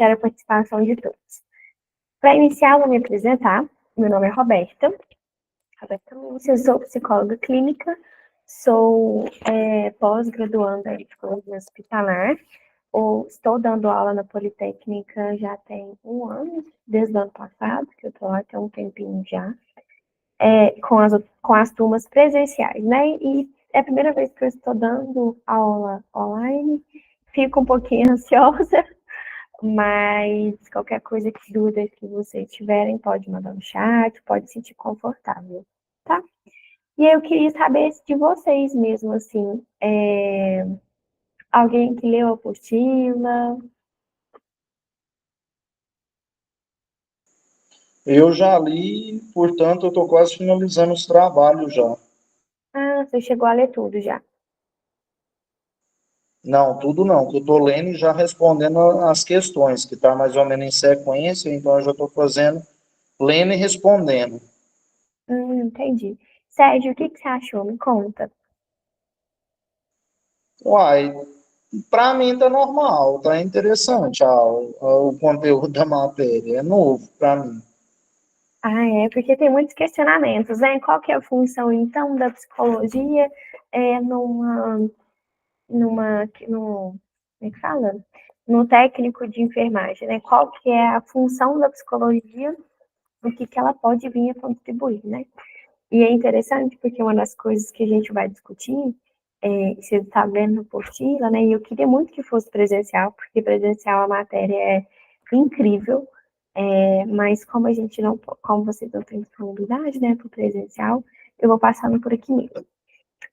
quero a participação de todos. Para iniciar, vou me apresentar. Meu nome é Roberta Lúcia, eu sou psicóloga clínica, sou pós-graduanda em psicologia hospitalar, ou estou dando aula na Politécnica já tem 1 ano, desde o ano passado, que eu estou lá tem um tempinho já, com as turmas presenciais, né? E é a primeira vez que eu estou dando aula online, fico um pouquinho ansiosa, mas qualquer coisa que dúvida que vocês tiverem, pode mandar no chat, pode se sentir confortável, tá? E eu queria saber de vocês mesmo, assim, alguém que leu a apostila? Eu já li, portanto, eu estou quase finalizando os trabalhos já. Ah, você chegou a ler tudo já. Não, tudo não, que eu estou lendo e já respondendo as questões, que está mais ou menos em sequência, então eu já estou fazendo, lendo e respondendo. Entendi. Sérgio, o que você achou? Me conta. Uai, para mim tá normal, tá interessante o conteúdo da matéria, é novo para mim. Ah, porque tem muitos questionamentos, né? Qual que é a função, então, da psicologia como é que fala? No técnico de enfermagem, né? Qual que é a função da psicologia, o que ela pode vir a contribuir, né? E é interessante porque uma das coisas que a gente vai discutir, você está vendo na apostila, né? E eu queria muito que fosse presencial, porque presencial a matéria é incrível, mas como a gente não, como vocês não têm disponibilidade, né, para o presencial, eu vou passando por aqui mesmo.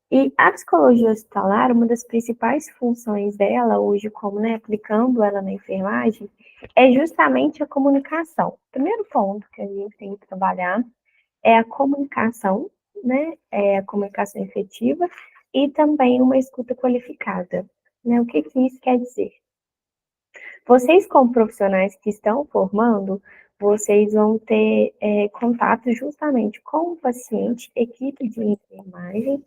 E a psicologia hospitalar, uma das principais funções dela hoje, como, né, aplicando ela na enfermagem, é justamente a comunicação. O primeiro ponto que a gente tem que trabalhar é a comunicação, né? É a comunicação efetiva e também uma escuta qualificada. Né? O que isso quer dizer? Vocês, como profissionais que estão formando, vocês vão ter contato justamente com o paciente, equipe de enfermagem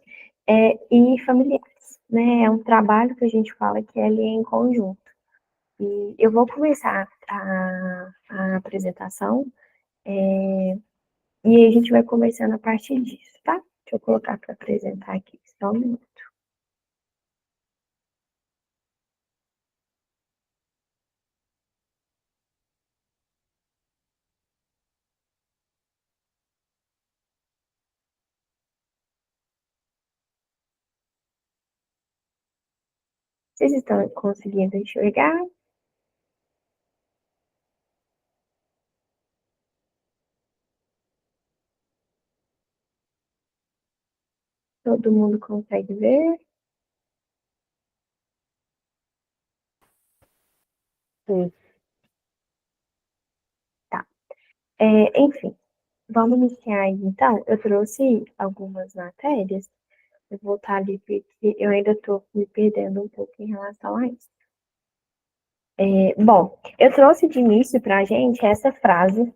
e familiares. Né? É um trabalho que a gente fala que é ali em conjunto. E eu vou começar a apresentação e a gente vai conversando a partir disso, tá? Deixa eu colocar para apresentar aqui, só um minuto. Vocês estão conseguindo enxergar? Todo mundo consegue ver? Sim. Tá. Enfim, vamos iniciar aí, então. Eu trouxe algumas matérias. Eu vou voltar ali porque eu ainda estou me perdendo um pouco em relação a isso. Bom, eu trouxe de início para a gente essa frase,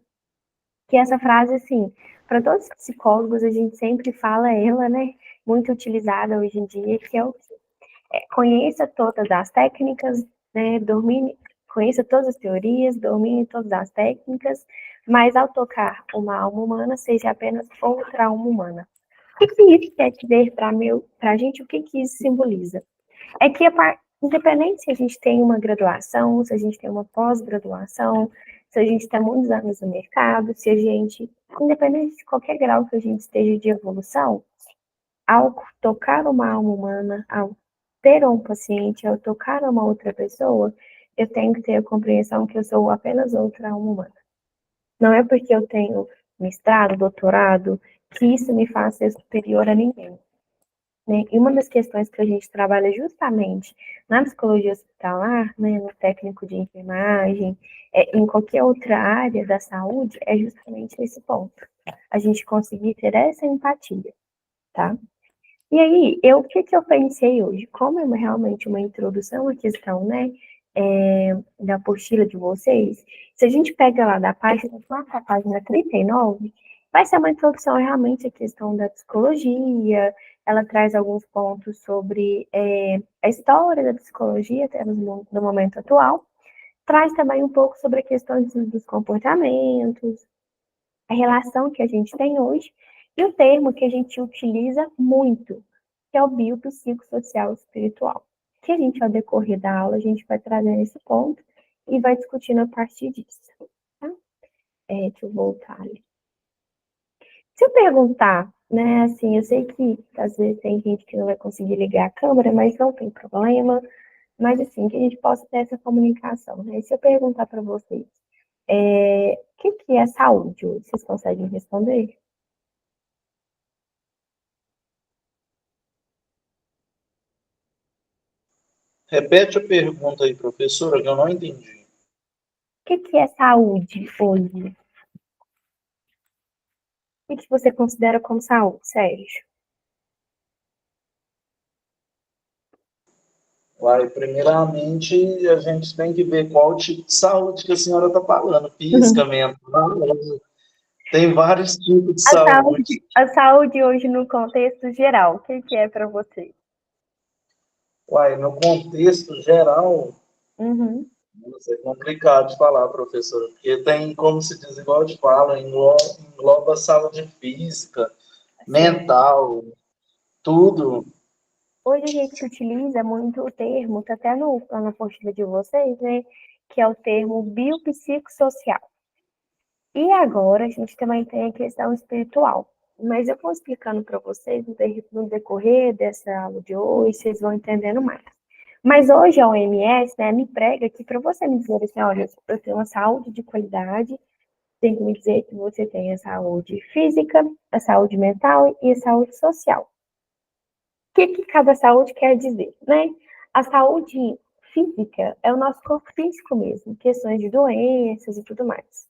que essa frase, assim, para todos os psicólogos, a gente sempre fala ela, né? Muito utilizada hoje em dia, que é o conheça todas as técnicas, né? Conheça todas as teorias, domine todas as técnicas, mas ao tocar uma alma humana, seja apenas outra alma humana. O que isso quer dizer para a gente? O que isso simboliza? É que, independente se a gente tem uma graduação, se a gente tem uma pós-graduação, se a gente está muitos anos no mercado, se a gente, independente de qualquer grau que a gente esteja de evolução, ao tocar uma alma humana, ao ter um paciente, ao tocar uma outra pessoa, eu tenho que ter a compreensão que eu sou apenas outra alma humana. Não é porque eu tenho mestrado, doutorado, que isso me faz ser superior a ninguém. Né? E uma das questões que a gente trabalha justamente na psicologia hospitalar, né, no técnico de enfermagem, em qualquer outra área da saúde, é justamente esse ponto. A gente conseguir ter essa empatia, tá? E aí, o que eu pensei hoje? Como é realmente uma introdução à questão, né, da apostila de vocês, se a gente pega lá da página 4 à página 39, vai ser uma introdução realmente à questão da psicologia, ela traz alguns pontos sobre a história da psicologia, até no momento atual, traz também um pouco sobre a questão dos comportamentos, a relação que a gente tem hoje, e o termo que a gente utiliza muito, que é o biopsicossocial espiritual, que a gente, ao decorrer da aula, a gente vai trazer esse ponto e vai discutindo a partir disso. Tá? Deixa eu voltar ali. Se eu perguntar, né, assim, eu sei que às vezes tem gente que não vai conseguir ligar a câmera, mas não tem problema, mas assim, que a gente possa ter essa comunicação, né? Se eu perguntar para vocês, o que é saúde hoje? Vocês conseguem responder? Repete a pergunta aí, professora, que eu não entendi. O que é saúde hoje? O que você considera como saúde, Sérgio? Uai, primeiramente, a gente tem que ver qual tipo de saúde que a senhora está falando, física, mental. Tem vários tipos de saúde. A saúde hoje no contexto geral, o que é para você? Uai, no contexto geral, Uhum. isso é complicado de falar, professora, porque tem, como se diz, igual eu te falo, engloba saúde física, Sim. mental, tudo. Hoje a gente utiliza muito o termo, está até na apostila de vocês, né? Que é o termo biopsicossocial. E agora a gente também tem a questão espiritual. Mas eu vou explicando para vocês no decorrer dessa aula de hoje, vocês vão entendendo mais. Mas hoje a OMS, né, me prega que para você me dizer assim, olha, eu tenho uma saúde de qualidade, tem que me dizer que você tem a saúde física, a saúde mental e a saúde social. O que cada saúde quer dizer, né? A saúde física é o nosso corpo físico mesmo, questões de doenças e tudo mais.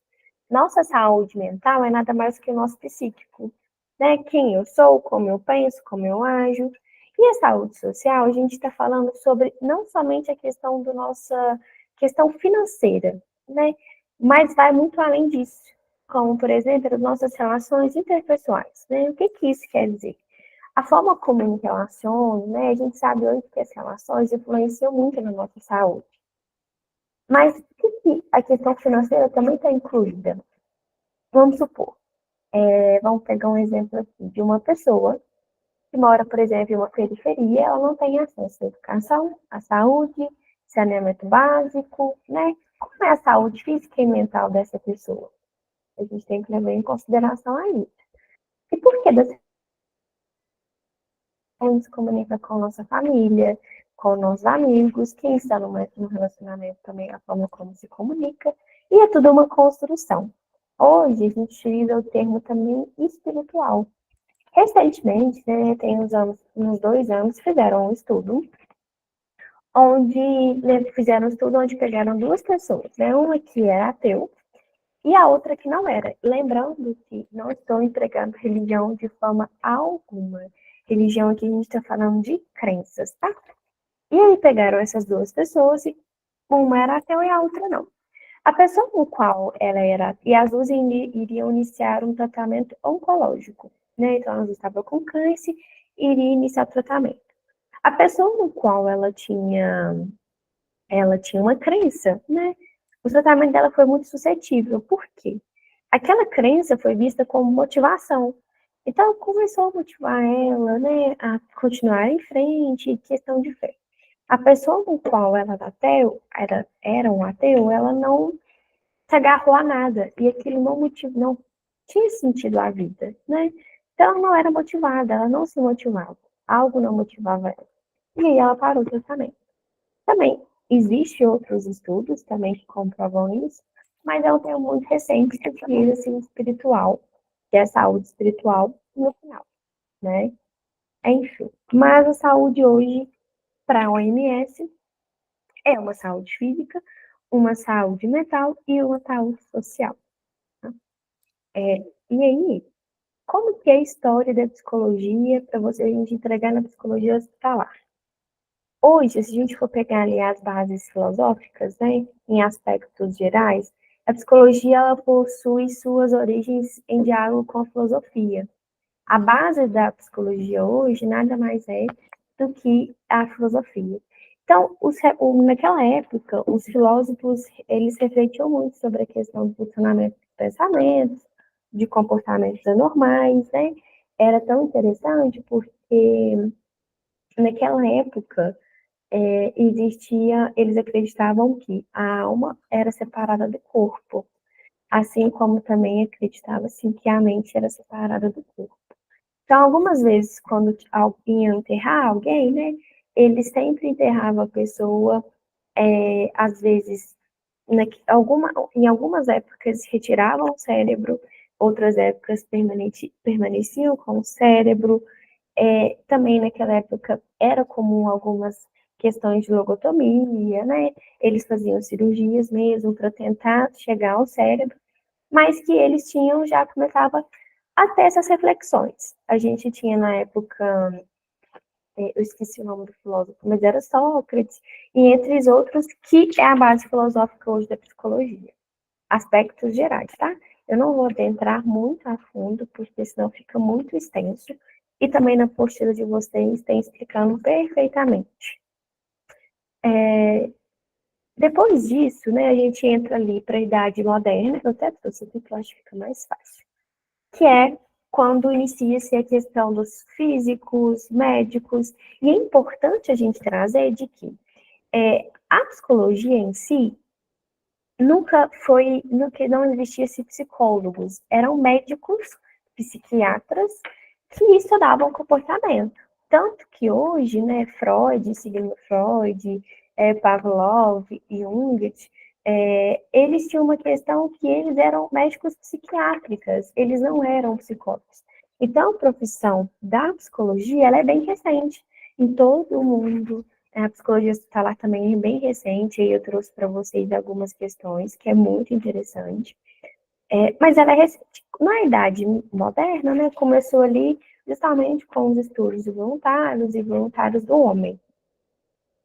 Nossa saúde mental é nada mais que o nosso psíquico, né? Quem eu sou, como eu penso, como eu ajo. E a saúde social, a gente está falando sobre não somente a questão da nossa questão financeira, né? Mas vai muito além disso, como, por exemplo, as nossas relações interpessoais, né? O que isso quer dizer? A forma como eu me relaciono, né? A gente sabe hoje que as relações influenciam muito na nossa saúde. Mas que a questão financeira também está incluída? Vamos supor, vamos pegar um exemplo aqui de uma pessoa que mora, por exemplo, em uma periferia, ela não tem acesso à educação, à saúde, saneamento básico, né? Como é a saúde física e mental dessa pessoa? A gente tem que levar em consideração aí. E por que dessa a gente se comunica com nossa família, com nossos amigos, quem está no relacionamento também, a forma como se comunica, e é tudo uma construção. Hoje a gente utiliza o termo também espiritual. Recentemente, né, tem uns 2 anos, fizeram um estudo onde pegaram duas pessoas, né, uma que era ateu e a outra que não era. Lembrando que não estou entregando religião de forma alguma. Religião aqui a gente está falando de crenças, tá? E aí pegaram essas duas pessoas e uma era ateu e a outra não. A pessoa com qual ela era, e as duas iriam iniciar um tratamento oncológico, né? Então elas estavam com câncer e iriam iniciar o tratamento. A pessoa com qual ela tinha uma crença, né? O tratamento dela foi muito suscetível. Por quê? Aquela crença foi vista como motivação. Então, começou a motivar ela, né, a continuar em frente, questão de fé. A pessoa com qual ela era um ateu, ela não se agarrou a nada. E aquilo não tinha sentido a vida, né? Então, ela não era motivada, ela não se motivava. Algo não motivava ela. E aí ela parou o tratamento. Também existem outros estudos também que comprovam isso, mas é um termo muito recente que utiliza assim, espiritual, que é a saúde espiritual no final, né? Enfim, mas a saúde hoje, para a OMS, é uma saúde física, uma saúde mental e uma saúde social. Tá? E aí, como que é a história da psicologia para você a gente entregar na psicologia hospitalar? Hoje, se a gente for pegar ali as bases filosóficas, né, em aspectos gerais, a psicologia ela possui suas origens em diálogo com a filosofia. A base da psicologia hoje nada mais é do que a filosofia. Então, naquela época, os filósofos, eles refletiam muito sobre a questão do funcionamento dos pensamentos, de comportamentos anormais, né? Era tão interessante porque, naquela época, eles acreditavam que a alma era separada do corpo, assim como também acreditava-se que a mente era separada do corpo. Então, algumas vezes, quando alguém ia enterrar alguém, né, eles sempre enterravam a pessoa, às vezes, em algumas épocas retiravam o cérebro, outras épocas permaneciam com o cérebro. Também naquela época era comum algumas questões de logotomia, né? Eles faziam cirurgias mesmo para tentar chegar ao cérebro, mas que eles tinham já começava a ter essas reflexões. A gente tinha na época, eu esqueci o nome do filósofo, mas era Sócrates, e entre os outros, que é a base filosófica hoje da psicologia. Aspectos gerais, tá? Eu não vou adentrar muito a fundo, porque senão fica muito extenso, e também na postura de vocês tem explicando perfeitamente. Depois disso, né, a gente entra ali para a idade moderna, eu até trouxe aqui que eu acho que fica mais fácil, que é quando inicia-se a questão dos físicos, médicos, e é importante a gente trazer de que a psicologia em si nunca não existia-se psicólogos, eram médicos, psiquiatras, que estudavam comportamento. Tanto que hoje, né, Freud, seguindo Freud, Pavlov e Jung, eles tinham uma questão que eles eram médicos psiquiátricas, eles não eram psicólogos. Então, a profissão da psicologia, ela é bem recente em todo o mundo. A psicologia hospitalar também é bem recente, e eu trouxe para vocês algumas questões, que é muito interessante. Mas ela é recente. Na idade moderna, né, começou ali justamente com os estudos de voluntários e voluntários do homem.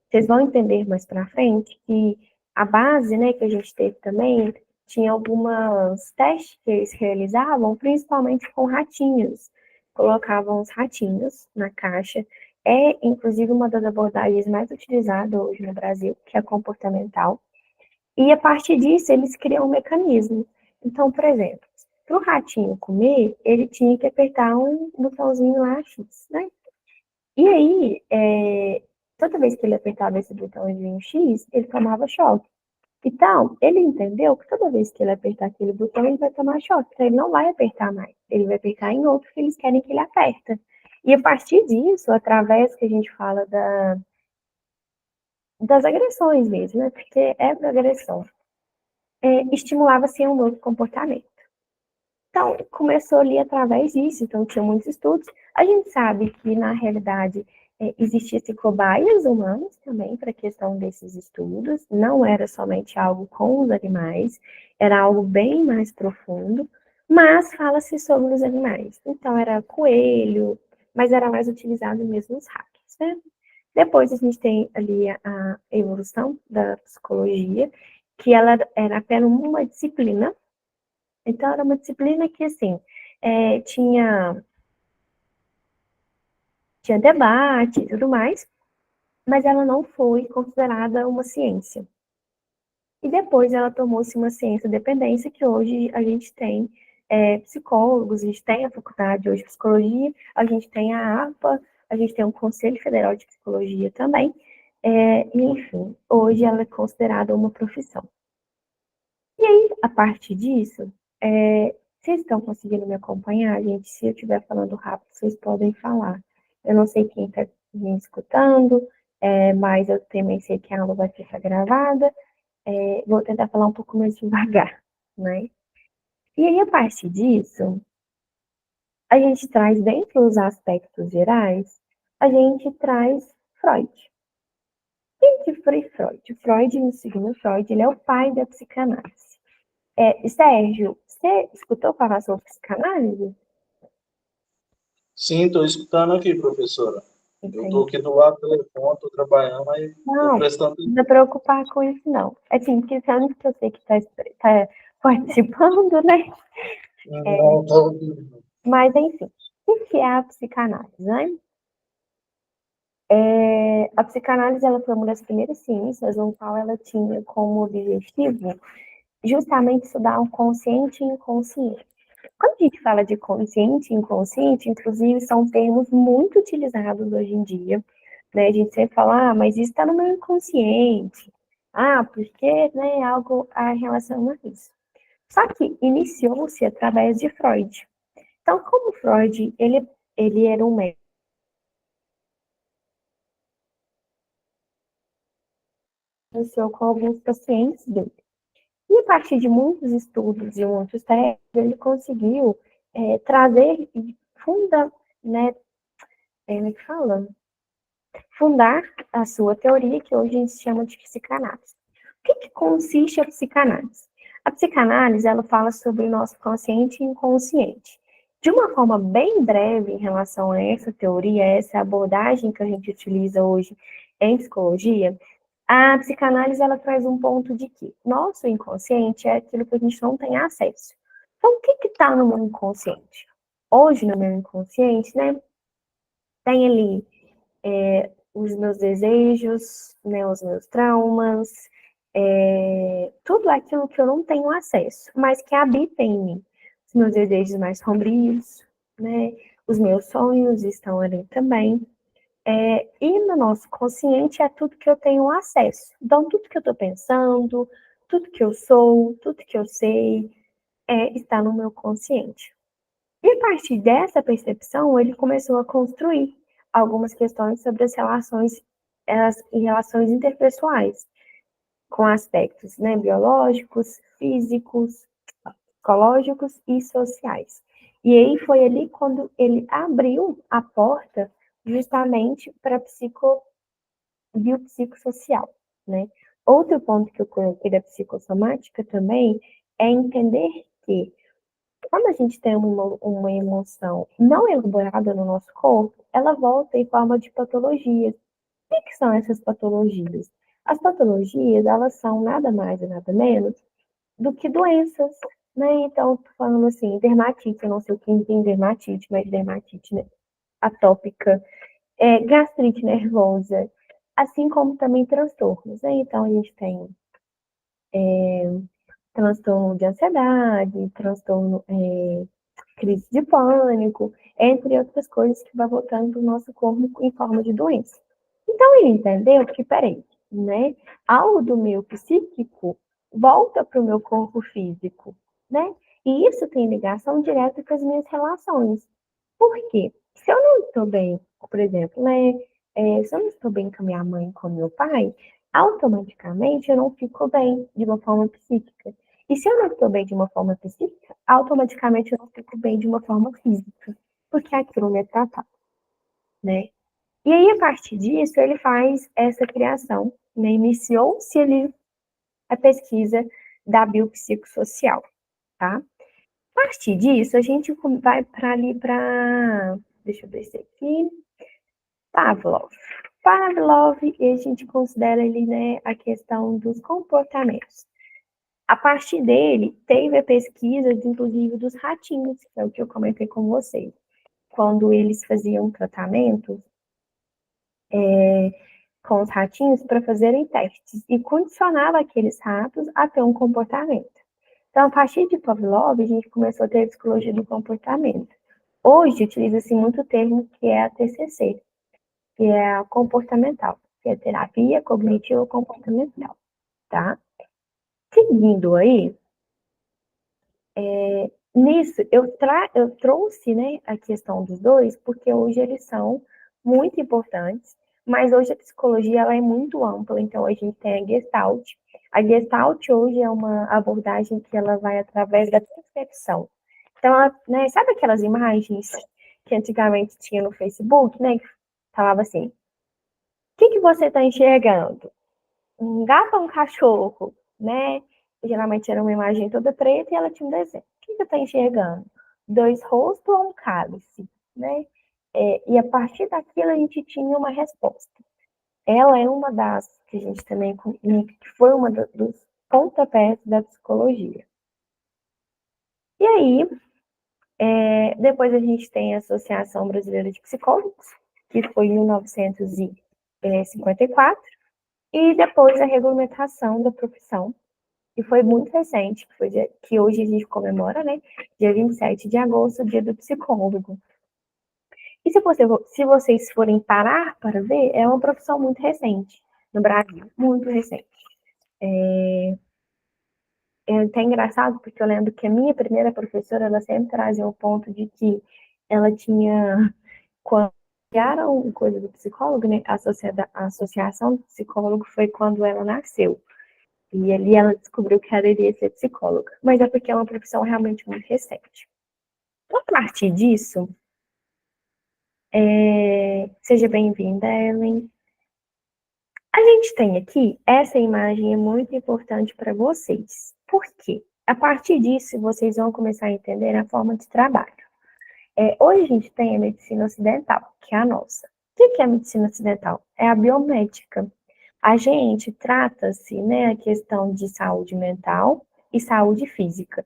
Vocês vão entender mais para frente que a base, né, que a gente teve também, tinha algumas testes que eles realizavam, principalmente com ratinhos. Colocavam os ratinhos na caixa. Inclusive, uma das abordagens mais utilizadas hoje no Brasil, que é a comportamental. E, a partir disso, eles criam um mecanismo. Então, por exemplo, para o ratinho comer, ele tinha que apertar um botãozinho lá, X, né? E aí, toda vez que ele apertava esse botãozinho X, ele tomava choque. Então, ele entendeu que toda vez que ele apertar aquele botão, ele vai tomar choque. Então, ele não vai apertar mais. Ele vai apertar em outro que eles querem que ele aperta. E a partir disso, através que a gente fala das agressões mesmo, né? Porque é agressão. Estimulava-se um novo comportamento. Então, começou ali através disso, então tinha muitos estudos. A gente sabe que, na realidade, existiam cobaias humanos também para a questão desses estudos, não era somente algo com os animais, era algo bem mais profundo, mas fala-se sobre os animais. Então, era coelho, mas era mais utilizado mesmo os ratos, né? Depois a gente tem ali a evolução da psicologia, que ela era apenas uma disciplina. Então, era uma disciplina que, assim, tinha debate e tudo mais, mas ela não foi considerada uma ciência. E depois ela tornou-se uma ciência dependência, que hoje a gente tem psicólogos, a gente tem a faculdade hoje de psicologia, a gente tem a APA, a gente tem o Conselho Federal de Psicologia também, e, enfim, hoje ela é considerada uma profissão. E aí, a partir disso, vocês estão conseguindo me acompanhar, gente? Se eu estiver falando rápido, vocês podem falar. Eu não sei quem está me escutando, mas eu também sei que a aula vai ficar gravada. Vou tentar falar um pouco mais devagar, né? E aí, a partir disso, a gente traz, dentro dos aspectos gerais, a gente traz Freud. Quem que foi Freud? Freud, no segundo Freud, ele é o pai da psicanálise. Sérgio, você escutou falar sobre psicanálise? Sim, estou escutando aqui, professora. Eu estou aqui do lado do telefone, estou trabalhando, aí estou prestando atenção. Não precisa preocupar com isso, não. Assim, porque sabe que eu sei que está participando, né? Não, estou ouvindo. Mas, enfim, o que é a psicanálise, né? A psicanálise ela foi uma das primeiras ciências no qual ela tinha como objetivo justamente estudar o consciente e inconsciente. Quando a gente fala de consciente e inconsciente, inclusive, são termos muito utilizados hoje em dia, né? A gente sempre fala, mas isso está no meu inconsciente. Porque, né, algo a relação a isso. Só que iniciou-se através de Freud. Então, como Freud, ele era um médico, iniciou com alguns pacientes dele. E a partir de muitos estudos e muitos testes, ele conseguiu trazer e né, como é que fala? Fundar a sua teoria, que hoje a gente chama de psicanálise. O que consiste a psicanálise? A psicanálise, ela fala sobre o nosso consciente e inconsciente. De uma forma bem breve em relação a essa teoria, essa abordagem que a gente utiliza hoje em psicologia, a psicanálise, ela traz um ponto de que nosso inconsciente é aquilo que a gente não tem acesso. Então, o que está no meu inconsciente? Hoje, no meu inconsciente, né, tem ali os meus desejos, né, os meus traumas, tudo aquilo que eu não tenho acesso, mas que habita em mim. Os meus desejos mais sombrios, né, os meus sonhos estão ali também. E no nosso consciente é tudo que eu tenho acesso. Então, tudo que eu estou pensando, tudo que eu sou, tudo que eu sei, está no meu consciente. E a partir dessa percepção, ele começou a construir algumas questões sobre as relações interpessoais, com aspectos, né, biológicos, físicos, psicológicos e sociais. E aí foi ali quando ele abriu a porta justamente para a biopsicossocial, né? Outro ponto que eu coloquei da psicossomática também é entender que quando a gente tem uma emoção não elaborada no nosso corpo, ela volta em forma de patologias. O que são essas patologias? As patologias, elas são nada mais e nada menos do que doenças, né? Então, tô falando assim, dermatite, eu não sei quem tem dermatite, mas dermatite, né? Atópica, gastrite nervosa, assim como também transtornos, né? Então, a gente tem transtorno de ansiedade, transtorno crise de pânico, entre outras coisas que vai voltando para o nosso corpo em forma de doença. Então ele entendeu que, peraí, né? Algo do meu psíquico volta para o meu corpo físico, né? E isso tem ligação direta com as minhas relações. Por quê? Se eu não estou bem, por exemplo, né? Se eu não estou bem com a minha mãe e com o meu pai, automaticamente eu não fico bem de uma forma psíquica. E se eu não estou bem de uma forma psíquica, automaticamente eu não fico bem de uma forma física, porque aquilo me é tratado, né? E aí, a partir disso, ele faz essa criação, né? Iniciou-se ali a pesquisa da biopsicossocial, tá? A partir disso, a gente vai para ali para, deixa eu ver se aqui, Pavlov. Pavlov, e a gente considera ali, né, a questão dos comportamentos. A partir dele, teve a pesquisa, inclusive, dos ratinhos, que é o que eu comentei com vocês. Quando eles faziam tratamento com os ratinhos para fazerem testes e condicionava aqueles ratos a ter um comportamento. Então, a partir de Pavlov, a gente começou a ter a psicologia do comportamento. Hoje, utiliza-se muito o termo que é a TCC, que é a comportamental, que é terapia cognitiva comportamental, tá? Seguindo aí, nisso, eu trouxe, né, a questão dos dois, porque hoje eles são muito importantes, mas hoje a psicologia ela é muito ampla, então a gente tem a Gestalt. A Gestalt hoje é uma abordagem que ela vai através da percepção. Então, ela, né, sabe aquelas imagens que antigamente tinha no Facebook, né, que falava assim, o que você está enxergando? Um gato ou um cachorro, né? Geralmente era uma imagem toda preta e ela tinha um desenho. O que você está enxergando? Dois rostos ou um cálice, né? E a partir daquilo a gente tinha uma resposta. Ela é uma das que a gente também comunica, que foi uma dos pontapés da psicologia. E aí, depois a gente tem a Associação Brasileira de Psicólogos, que foi em 1900 54, e depois a regulamentação da profissão, que foi muito recente, que hoje a gente comemora, né, dia 27 de agosto, dia do psicólogo. E se vocês forem parar para ver, é uma profissão muito recente no Brasil, muito recente. É até engraçado, porque eu lembro que a minha primeira professora, ela sempre trazia o ponto de que ela tinha, quando criaram coisa do psicólogo, né, a associação do psicólogo foi quando ela nasceu. E ali ela descobriu que ela iria ser psicóloga. Mas é porque é uma profissão realmente muito recente. A partir disso, seja bem-vinda, Ellen. A gente tem aqui, essa imagem é muito importante para vocês. Por quê? A partir disso, vocês vão começar a entender a forma de trabalho. Hoje a gente tem a medicina ocidental, que é a nossa. O que é a medicina ocidental? É a biomédica. A gente trata-se, né, a questão de saúde mental e saúde física,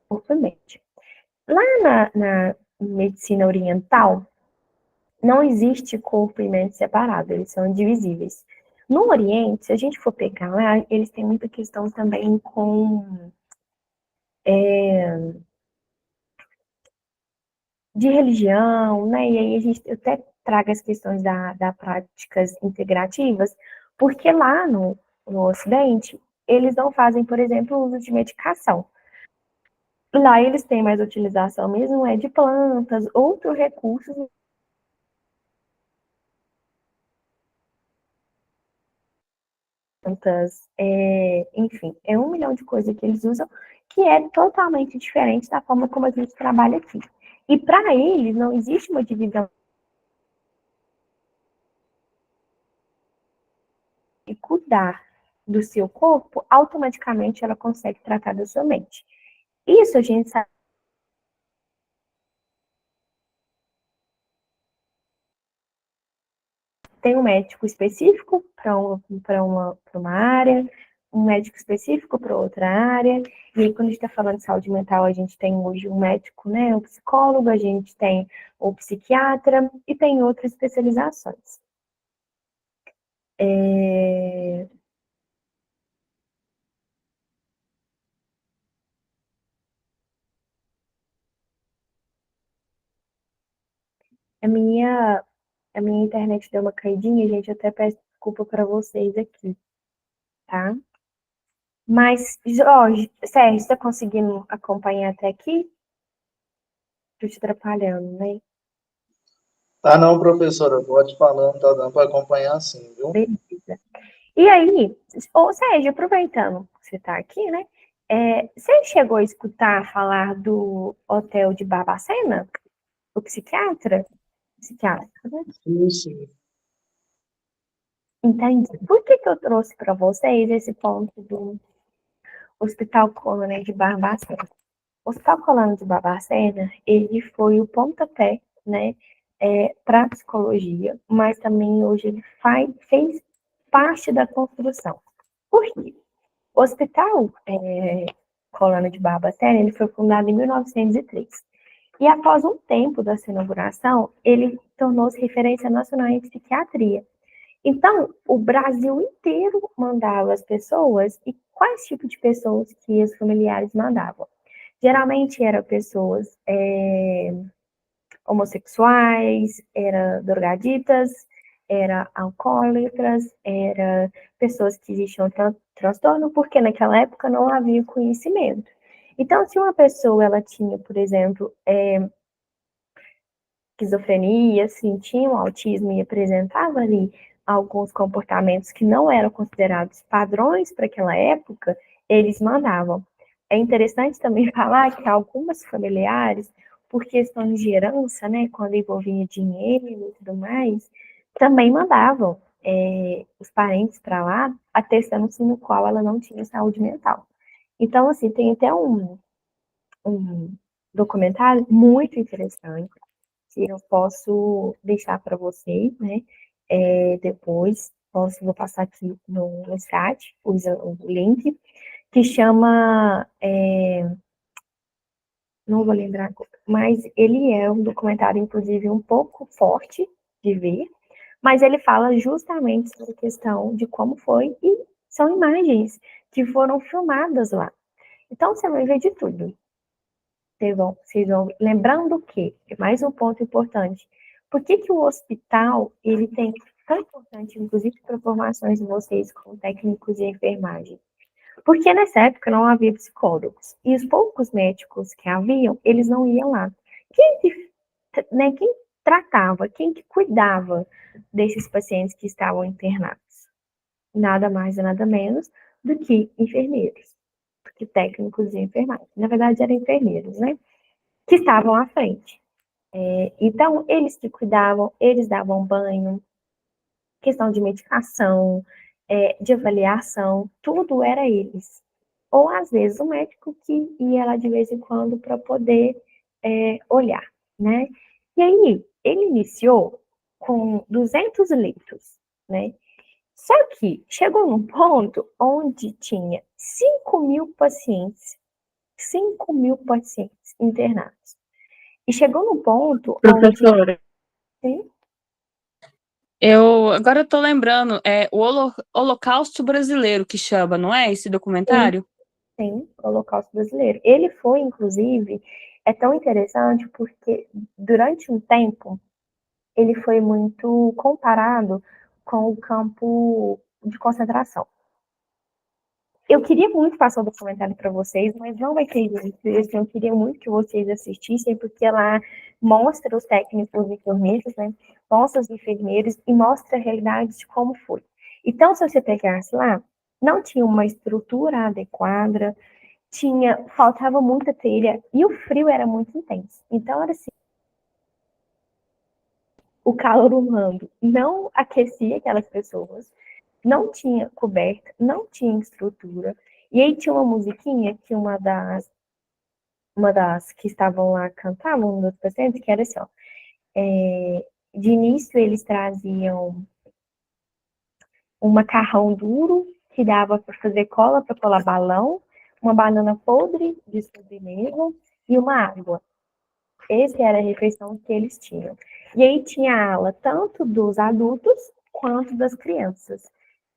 corpo e mente. Lá na medicina oriental, não existe corpo e mente separado, eles são indivisíveis. No Oriente, se a gente for pegar lá, eles têm muita questão também de religião, né? E aí a gente até traga as questões da práticas integrativas, porque lá no Ocidente, eles não fazem, por exemplo, o uso de medicação. Lá eles têm mais utilização mesmo de plantas, outros recursos, plantas, enfim, é 1 milhão de coisas que eles usam que é totalmente diferente da forma como a gente trabalha aqui. E para eles não existe uma divisão de cuidar do seu corpo, automaticamente ela consegue tratar da sua mente. Isso a gente sabe. Tem um médico específico para uma área, um médico específico para outra área. E aí, quando a gente está falando de saúde mental, a gente tem hoje um médico, né, um psicólogo, a gente tem o psiquiatra e tem outras especializações. A minha, a minha internet deu uma caidinha, gente, eu até peço desculpa para vocês aqui, tá? Mas, Jorge, Sérgio, você tá conseguindo acompanhar até aqui? Tô te atrapalhando, né? Tá não, professora, pode falando, tá dando para acompanhar sim, viu? Beleza. E aí, ô Sérgio, aproveitando que você tá aqui, né? Você chegou a escutar falar do hotel de Barbacena? O psiquiatra? Psiquiatra, né? Sim, sim. Entendi. Por que eu trouxe para vocês esse ponto do Hospital Colônia de Barbacena? O Hospital Colônia de Barbacena, ele foi o pontapé, né, para a psicologia, mas também hoje ele fez parte da construção. Por quê? O Hospital Colônia de Barbacena, ele foi fundado em 1903. E após um tempo da sua inauguração, ele tornou-se referência nacional em psiquiatria. Então, o Brasil inteiro mandava as pessoas, e quais tipos de pessoas que os familiares mandavam? Geralmente eram pessoas homossexuais, eram drogaditas, eram alcoólatras, eram pessoas que tinham transtorno, porque naquela época não havia conhecimento. Então, se uma pessoa ela tinha, por exemplo, esquizofrenia, assim, tinha um autismo e apresentava ali alguns comportamentos que não eram considerados padrões para aquela época, eles mandavam. É interessante também falar que algumas familiares, por questões de herança, né, quando envolvia dinheiro e tudo mais, também mandavam os parentes para lá, atestando-se no qual ela não tinha saúde mental. Então, assim, tem até um documentário muito interessante que eu posso deixar para vocês, né? Depois, vou passar aqui no chat o link, que chama, não vou lembrar, mas ele é um documentário, inclusive, um pouco forte de ver, Mas ele fala justamente sobre a questão de como foi, e são imagens que foram filmadas lá. Então, você vai ver de tudo. Vocês vão lembrando que, mais um ponto importante, por que que o hospital, ele tem tão importante, inclusive para formações de vocês como técnicos de enfermagem? Porque nessa época não havia psicólogos, e os poucos médicos que haviam, eles não iam lá. Quem tratava, quem que cuidava desses pacientes que estavam internados? Nada mais e nada menos do que enfermeiros, que técnicos de enfermagem. Na verdade, eram enfermeiros, né? Que estavam à frente. Então, eles que cuidavam, eles davam banho, questão de medicação, de avaliação, tudo era eles. Ou, às vezes, o médico que ia lá de vez em quando para poder olhar, né? E aí, ele iniciou com 200 leitos, né? Só que chegou num ponto onde tinha 5.000 pacientes internados. E chegou num ponto onde... Professora, Sim, agora eu tô lembrando, é o Holocausto Brasileiro que chama, não é esse sim, documentário? sim, o Holocausto Brasileiro. Ele foi, inclusive, é tão interessante porque durante um tempo ele foi muito comparado com o campo de concentração. Eu queria muito passar o documentário para vocês, mas não vai ter isso. Eu queria muito que vocês assistissem, porque lá mostra os técnicos enfermeiros, né? Mostra os enfermeiros e mostra a realidade de como foi. Então, se você pegasse lá, não tinha uma estrutura adequada, faltava muita telha e o frio era muito intenso. Então, era assim, o calor humano não aquecia aquelas pessoas, não tinha coberta, não tinha estrutura. E aí tinha uma musiquinha que uma das que estavam lá cantavam, um dos pacientes, que era assim, ó, de início eles traziam um macarrão duro que dava para fazer cola, para colar balão, uma banana podre de sobremesa e uma água. Essa era a refeição que eles tinham. E aí tinha a ala tanto dos adultos quanto das crianças.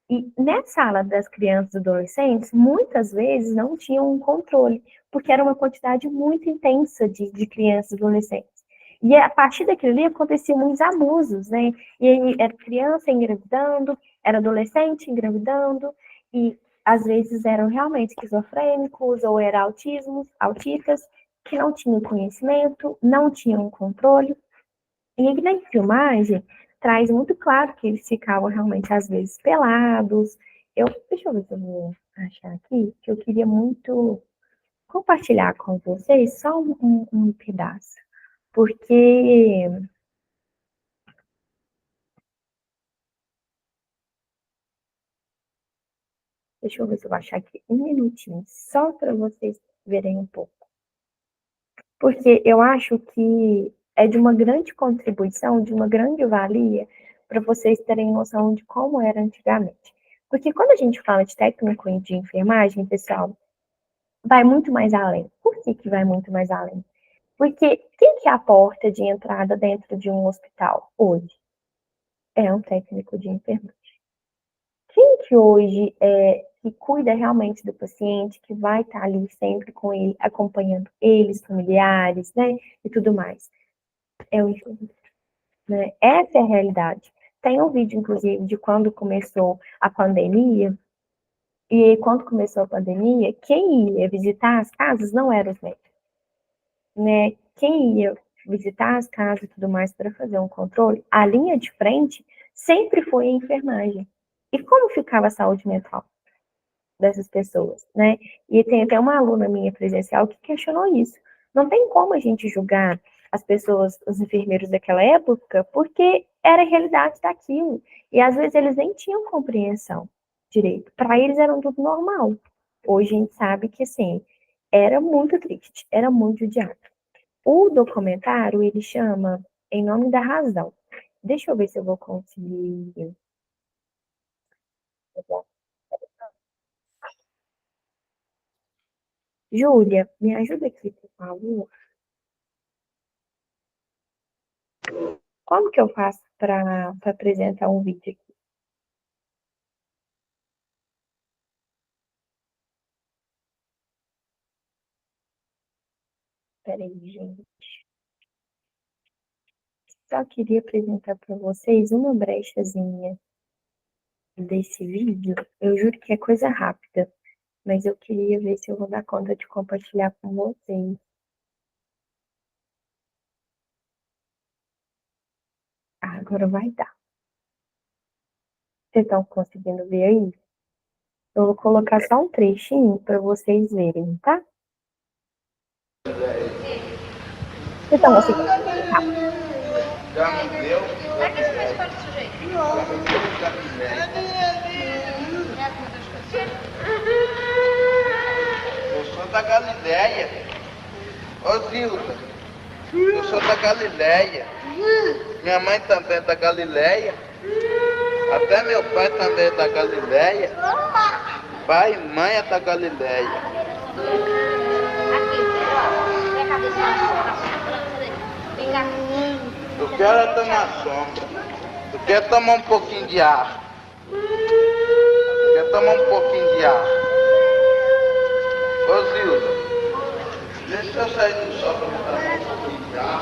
E nessa ala das crianças e adolescentes, muitas vezes não tinham um controle, porque era uma quantidade muito intensa de crianças e adolescentes. E a partir daquilo ali aconteciam muitos abusos, né? E aí era criança engravidando, era adolescente engravidando, e às vezes eram realmente esquizofrênicos ou eram autistas, que não tinham conhecimento, não tinham controle. E aí na filmagem traz muito claro que eles ficavam realmente às vezes pelados. Deixa eu ver se eu vou achar aqui, que eu queria muito compartilhar com vocês só um pedaço. Porque, deixa eu ver se eu vou achar aqui um minutinho, só para vocês verem um pouco. Porque eu acho que é de uma grande contribuição, de uma grande valia, para vocês terem noção de como era antigamente. Porque quando a gente fala de técnico de enfermagem, pessoal, vai muito mais além. Por que que vai muito mais além? Porque quem que é a porta de entrada dentro de um hospital hoje? É um técnico de enfermagem. Quem que hoje que cuida realmente do paciente, que vai estar ali sempre com ele, acompanhando eles, familiares, né, e tudo mais? É o enfermeiro, né? Essa é a realidade. Tem um vídeo, inclusive, de quando começou a pandemia, e quando começou a pandemia, quem ia visitar as casas não eram os médicos, né? Quem ia visitar as casas e tudo mais para fazer um controle, a linha de frente sempre foi a enfermagem. E como ficava a saúde mental dessas pessoas, né? E tem até uma aluna minha presencial que questionou isso. Não tem como a gente julgar as pessoas, os enfermeiros daquela época, porque era a realidade daquilo. E às vezes eles nem tinham compreensão direito. Para eles era tudo normal. Hoje a gente sabe que, assim, era muito triste, era muito odiado. O documentário, ele chama Em Nome da Razão. Deixa eu ver se eu vou conseguir. Júlia, me ajuda aqui, por favor. Como que eu faço para apresentar um vídeo aqui? Espera aí, gente. Só queria apresentar para vocês uma brechazinha desse vídeo. Eu juro que é coisa rápida, mas eu queria ver se eu vou dar conta de compartilhar com vocês. Agora vai dar. Vocês estão conseguindo ver aí? Eu vou colocar só um trechinho para vocês verem, tá? Vocês estão conseguindo? Tá. Eu sou da Galileia. Ô Zilda, eu sou da Galileia. Minha mãe também é da Galileia. Até meu pai também é da Galileia. Pai e mãe é da Galileia. Eu quero é tomar sombra. Eu quero tomar um pouquinho de ar. Eu quero tomar um pouquinho de ar. Ô Zilda, deixa eu sair do sol para tomar um pouquinho de ar.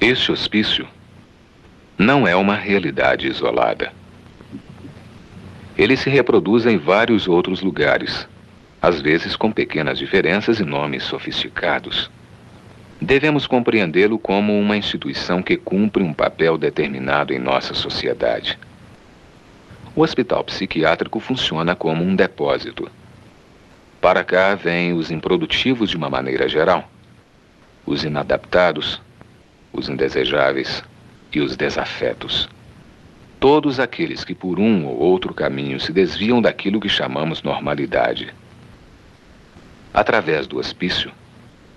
Este hospício não é uma realidade isolada. Ele se reproduz em vários outros lugares, às vezes com pequenas diferenças e nomes sofisticados. Devemos compreendê-lo como uma instituição que cumpre um papel determinado em nossa sociedade. O hospital psiquiátrico funciona como um depósito. Para cá vêm os improdutivos de uma maneira geral, os inadaptados, os indesejáveis e os desafetos. Todos aqueles que por um ou outro caminho se desviam daquilo que chamamos normalidade. Através do hospício,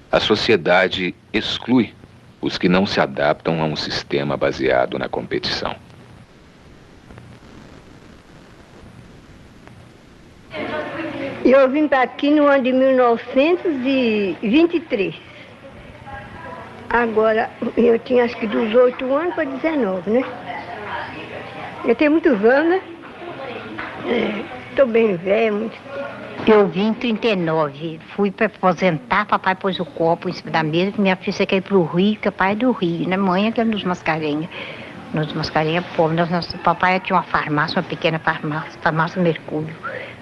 a sociedade exclui os que não se adaptam a um sistema baseado na competição. Eu vim para aqui no ano de 1923. Agora, eu tinha acho que dos 8 anos para 19, né? Eu tenho muitos anos, né? Estou bem velha, muito. Eu vim em 39, fui para aposentar, papai pôs o copo em cima da mesa, minha filha quer ir para o Rio, que é pai do Rio, né? Mãe é que é nos Mascarenhas. Nos Mascarenhas, povo, papai tinha uma farmácia, uma pequena farmácia, farmácia Mercúrio.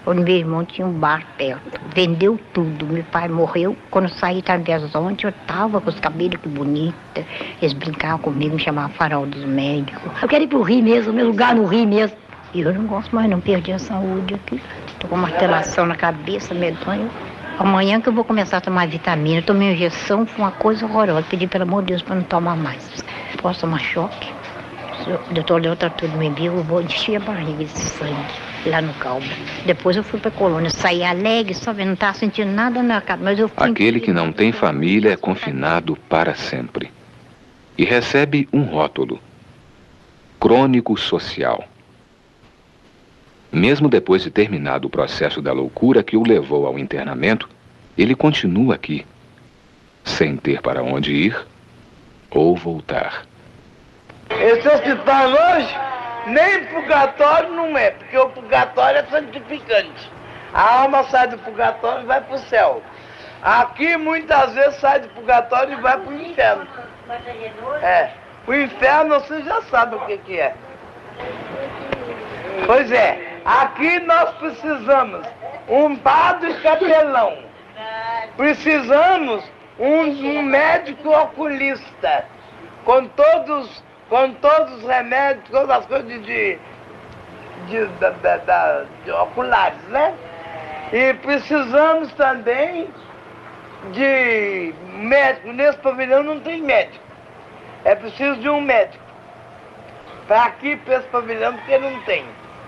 Onde meu irmão tinha um bar perto. Vendeu tudo. Meu pai morreu. Quando eu saí tarde ontem, eu tava com os cabelos que bonita. Eles brincavam comigo, me chamavam farol dos médicos. Eu quero ir pro Rio mesmo, meu lugar no Rio mesmo. E eu não gosto mais, não. Perdi a saúde aqui. Tô com martelação na cabeça, medonho. Amanhã que eu vou começar a tomar vitamina. Eu tomei injeção, foi uma coisa horrorosa. Pedi, pelo amor de Deus, para não tomar mais. Posso tomar choque? O doutor deu tudo no umbigo, eu vou encher a barriga de sangue lá no calmo. Depois eu fui para a colônia, saí alegre, só vendo, não estava sentindo nada na cara, mas eu fui... Aquele que não tem família é confinado para sempre e recebe um rótulo: crônico social. Mesmo depois de terminado o processo da loucura que o levou ao internamento, ele continua aqui, sem ter para onde ir ou voltar. Esse hospital hoje, nem purgatório não é, porque o purgatório é santificante. A alma sai do purgatório e vai para o céu. Aqui muitas vezes sai do purgatório e vai para o inferno. O inferno você já sabe o que é. Pois é, aqui nós precisamos um padre capelão. Precisamos um médico oculista, com todos os remédios, todas as coisas de oculares, né? E precisamos também de médico. Nesse pavilhão não tem médico. É preciso de um médico. Para aqui, para esse pavilhão, porque não tem.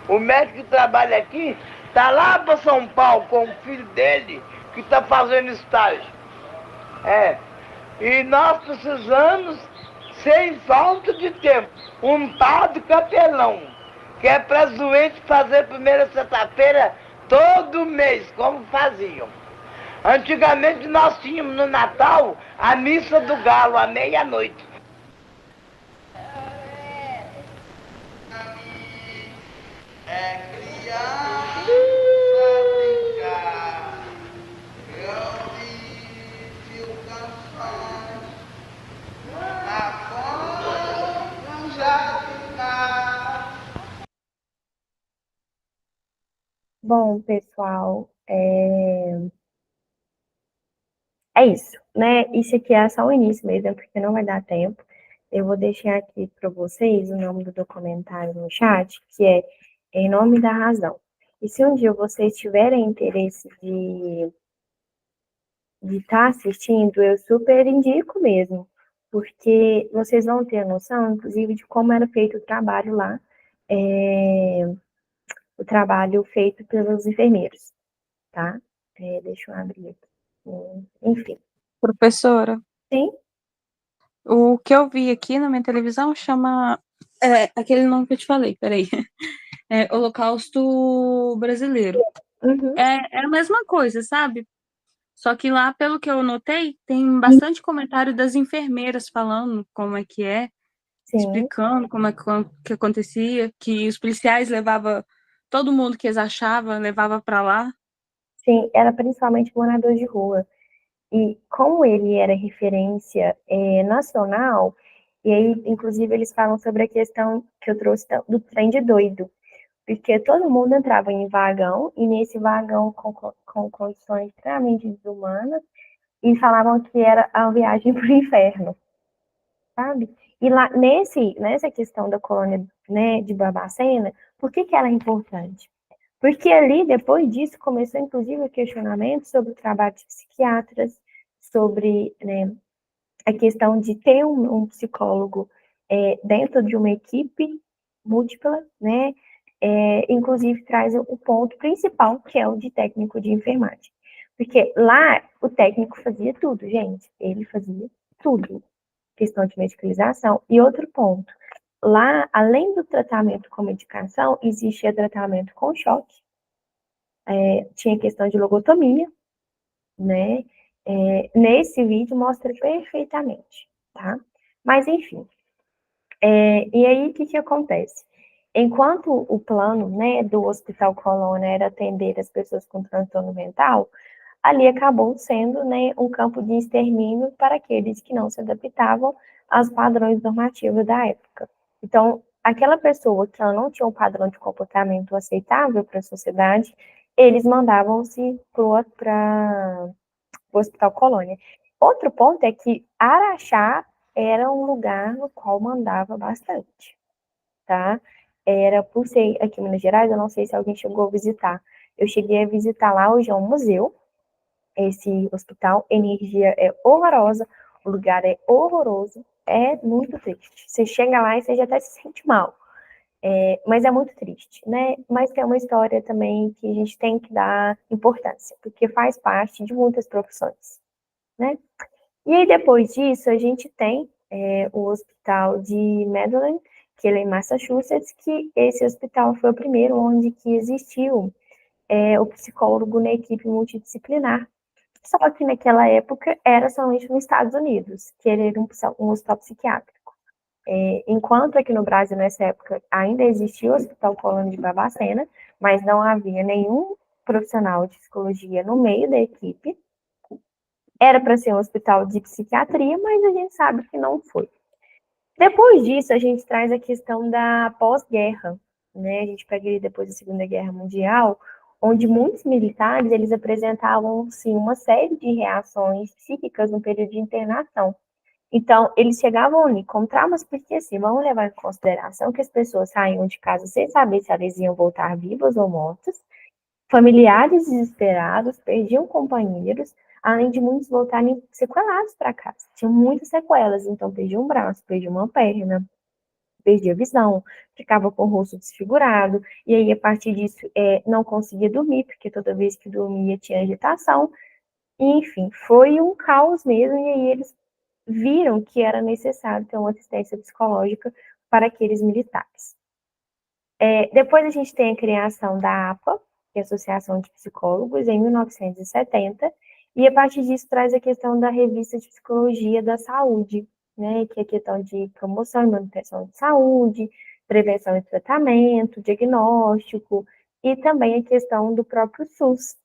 O médico que trabalha aqui está lá para São Paulo com o filho dele, que está fazendo estágio. É. E nós precisamos, sem falta de tempo, um tal de capelão, que é para os doentes fazer primeira sexta-feira todo mês, como faziam. Antigamente nós tínhamos no Natal a missa do galo, à meia-noite. Bom, pessoal, é isso, né? Isso aqui é só o início mesmo, porque não vai dar tempo. Eu vou deixar aqui para vocês o nome do documentário no chat, que é Em Nome da Razão. E se um dia vocês tiverem interesse de estar assistindo, eu super indico mesmo, porque vocês vão ter a noção, inclusive, de como era feito o trabalho lá, o trabalho feito pelos enfermeiros, tá? Deixa eu abrir aqui. Enfim. Professora, Sim? o que eu vi aqui na minha televisão chama aquele nome que eu te falei, peraí. É Holocausto Brasileiro. Uhum. É a mesma coisa, sabe? Só que lá, pelo que eu notei, tem bastante comentário das enfermeiras falando como é que é, Sim, explicando como é que acontecia, que os policiais levavam todo mundo que eles achavam, levava para lá. sim, era principalmente morador de rua. E como ele era referência nacional, e aí, inclusive, eles falam sobre a questão que eu trouxe do trem de doido, porque todo mundo entrava em vagão, e nesse vagão com condições extremamente desumanas, e falavam que era a viagem para o inferno, sabe? E lá, nessa questão da colônia, né, de Barbacena, por que ela é importante? Porque ali, depois disso, começou inclusive o questionamento sobre o trabalho de psiquiatras, sobre, né, a questão de ter um psicólogo dentro de uma equipe múltipla, né? Inclusive traz o ponto principal, que é o de técnico de enfermagem. Porque lá o técnico fazia tudo, gente. Ele fazia tudo. Questão de medicalização. E outro ponto, lá, além do tratamento com medicação, existia tratamento com choque, tinha questão de logotomia, né? Nesse vídeo mostra perfeitamente, tá? Mas enfim, e aí o que acontece? Enquanto o plano, né, do Hospital Colônia era atender as pessoas com transtorno mental, ali acabou sendo, né, um campo de extermínio para aqueles que não se adaptavam aos padrões normativos da época. Então, aquela pessoa que ela não tinha um padrão de comportamento aceitável para a sociedade, eles mandavam-se para o Hospital Colônia. Outro ponto é que Araxá era um lugar no qual mandava bastante, tá? Era, por ser aqui em Minas Gerais, eu não sei se alguém chegou a visitar. Eu cheguei a visitar lá, hoje é um museu, esse hospital, a energia é horrorosa, o lugar é horroroso, é muito triste. Você chega lá e você já até se sente mal. Mas é muito triste, né? Mas tem uma história também que a gente tem que dar importância, porque faz parte de muitas profissões, né? E aí, depois disso, a gente tem o hospital de Medline, que ele é em Massachusetts, que esse hospital foi o primeiro onde que existiu o psicólogo na equipe multidisciplinar. Só que naquela época era somente nos Estados Unidos, que ele era um hospital psiquiátrico. Enquanto aqui no Brasil, nessa época, ainda existia o Hospital Colônia de Barbacena, mas não havia nenhum profissional de psicologia no meio da equipe. Era para ser um hospital de psiquiatria, mas a gente sabe que não foi. Depois disso, a gente traz a questão da pós-guerra, né? A gente pega ele depois da Segunda Guerra Mundial, onde muitos militares, eles apresentavam, sim, uma série de reações psíquicas no período de internação. Então, eles chegavam ali com traumas, porque, assim, vamos levar em consideração que as pessoas saíam de casa sem saber se elas iam voltar vivas ou mortas, familiares desesperados, perdiam companheiros, além de muitos voltarem sequelados para casa. Tinham muitas sequelas, então perdia um braço, perdia uma perna, perdia a visão, ficava com o rosto desfigurado, e aí a partir disso não conseguia dormir, porque toda vez que dormia tinha agitação. Enfim, foi um caos mesmo, e aí eles viram que era necessário ter uma assistência psicológica para aqueles militares. Depois a gente tem a criação da APA, que é a Associação de Psicólogos, em 1970, e a partir disso traz a questão da Revista de Psicologia da Saúde, né, que é a questão de promoção e manutenção de saúde, prevenção e tratamento, diagnóstico, e também a questão do próprio SUS,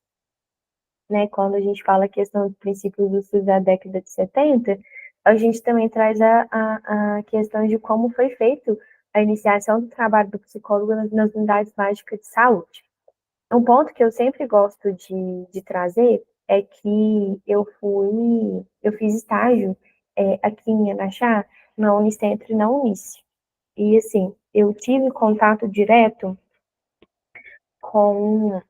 né, quando a gente fala a questão dos princípios do SUS da década de 70, a gente também traz a questão de como foi feito a iniciação do trabalho do psicólogo nas unidades básicas de saúde. Um ponto que eu sempre gosto de trazer é que eu fiz estágio aqui em Araxá, na Unicentro e na Unice. E, assim, eu tive contato direto com,